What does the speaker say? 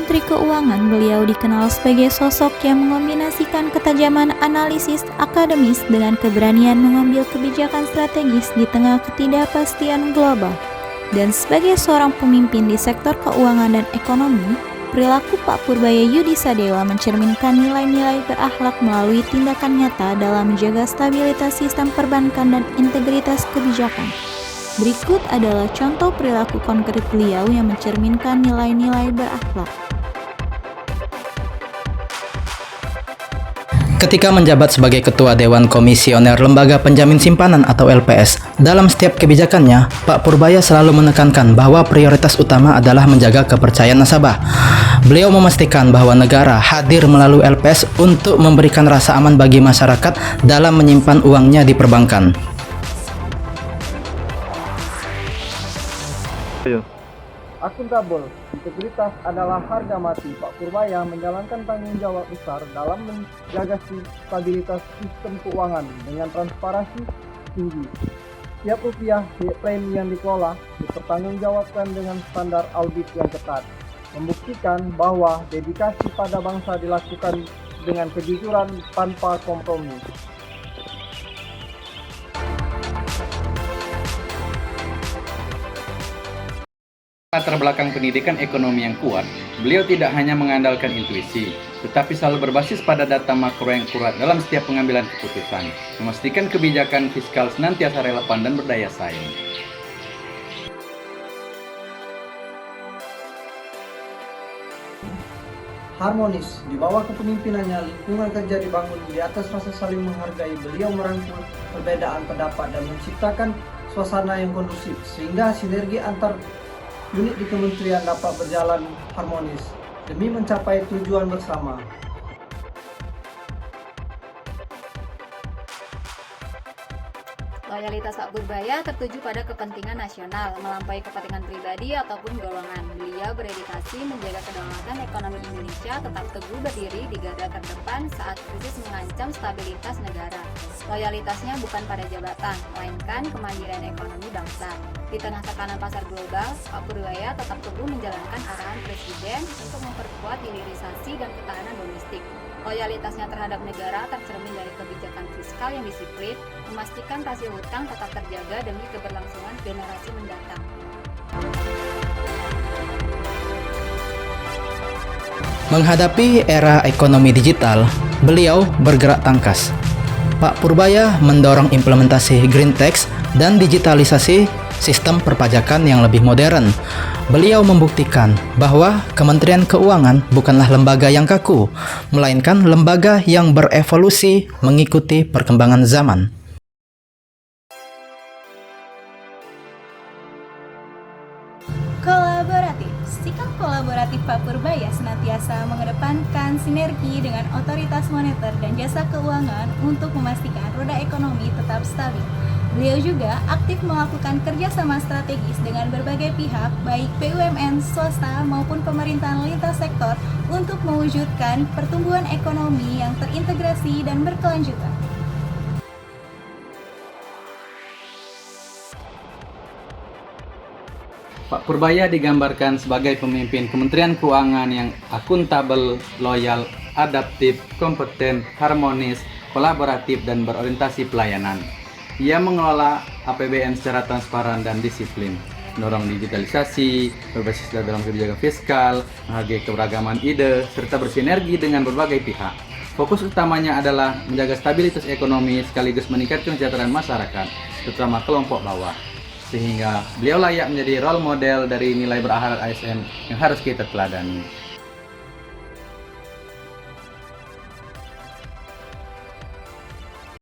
Menteri Keuangan, beliau dikenal sebagai sosok yang mengombinasikan ketajaman analisis akademis dengan keberanian mengambil kebijakan strategis di tengah ketidakpastian global. Dan sebagai seorang pemimpin di sektor keuangan dan ekonomi, perilaku Pak Purbaya Yudisadewa mencerminkan nilai-nilai berakhlak melalui tindakan nyata dalam menjaga stabilitas sistem perbankan dan integritas kebijakan. Berikut adalah contoh perilaku konkret beliau yang mencerminkan nilai-nilai berakhlak. Ketika menjabat sebagai Ketua Dewan Komisioner Lembaga Penjamin Simpanan atau LPS, dalam setiap kebijakannya, Pak Purbaya selalu menekankan bahwa prioritas utama adalah menjaga kepercayaan nasabah. Beliau memastikan bahwa negara hadir melalui LPS untuk memberikan rasa aman bagi masyarakat dalam menyimpan uangnya di perbankan. Akuntabel, integritas adalah harga mati. Pak Purbaya menjalankan tanggung jawab besar dalam menjaga stabilitas sistem keuangan dengan transparansi tinggi. Setiap rupiah premi yang dikelola dipertanggungjawabkan dengan standar audit yang ketat, membuktikan bahwa dedikasi pada bangsa dilakukan dengan kejujuran tanpa kompromi. Latar belakang pendidikan ekonomi yang kuat, beliau tidak hanya mengandalkan intuisi, tetapi selalu berbasis pada data makro yang akurat dalam setiap pengambilan keputusan, memastikan kebijakan fiskal senantiasa relevan dan berdaya saing. Harmonis, di bawah kepemimpinannya lingkungan kerja dibangun di atas rasa saling menghargai. Beliau merangkul perbedaan pendapat dan menciptakan suasana yang kondusif sehingga sinergi antar unit di kementerian dapat berjalan harmonis demi mencapai tujuan bersama. Loyalitas Pak Purbaya tertuju pada kepentingan nasional, melampaui kepentingan pribadi ataupun golongan. Beliau berdedikasi menjaga kedaulatan ekonomi Indonesia tetap teguh berdiri di garda terdepan saat krisis mengancam stabilitas negara. Loyalitasnya bukan pada jabatan, melainkan kemandirian ekonomi bangsa. Di tengah tekanan pasar global, Pak Purbaya tetap teguh menjalankan arahan Presiden untuk memperkuat hilirisasi dan ketahanan domestik. Loyalitasnya terhadap negara tercermin dari kebijakan fiskal yang disiplin, memastikan rasio hutang tetap terjaga demi keberlangsungan generasi mendatang. Menghadapi era ekonomi digital, beliau bergerak tangkas. Pak Purbaya mendorong implementasi green tax dan digitalisasi sistem perpajakan yang lebih modern. Beliau membuktikan bahwa Kementerian Keuangan bukanlah lembaga yang kaku, melainkan lembaga yang berevolusi mengikuti perkembangan zaman. Kolaboratif. Sikap kolaboratif Pak Purbaya senantiasa mengedepankan sinergi dengan otoritas moneter dan jasa keuangan untuk memastikan roda ekonomi tetap stabil. Beliau juga aktif melakukan kerjasama strategis dengan berbagai pihak, baik BUMN, swasta maupun pemerintahan lintas sektor untuk mewujudkan pertumbuhan ekonomi yang terintegrasi dan berkelanjutan. Pak Purbaya digambarkan sebagai pemimpin Kementerian Keuangan yang akuntabel, loyal, adaptif, kompeten, harmonis, kolaboratif, dan berorientasi pelayanan. Ia mengelola APBN secara transparan dan disiplin, mendorong digitalisasi, berbasis dalam kebijakan fiskal, menghargai keberagaman ide, serta bersinergi dengan berbagai pihak. Fokus utamanya adalah menjaga stabilitas ekonomi sekaligus meningkatkan kesejahteraan masyarakat, terutama kelompok bawah. Sehingga beliau layak menjadi role model dari nilai berakhlak ASN yang harus kita teladani.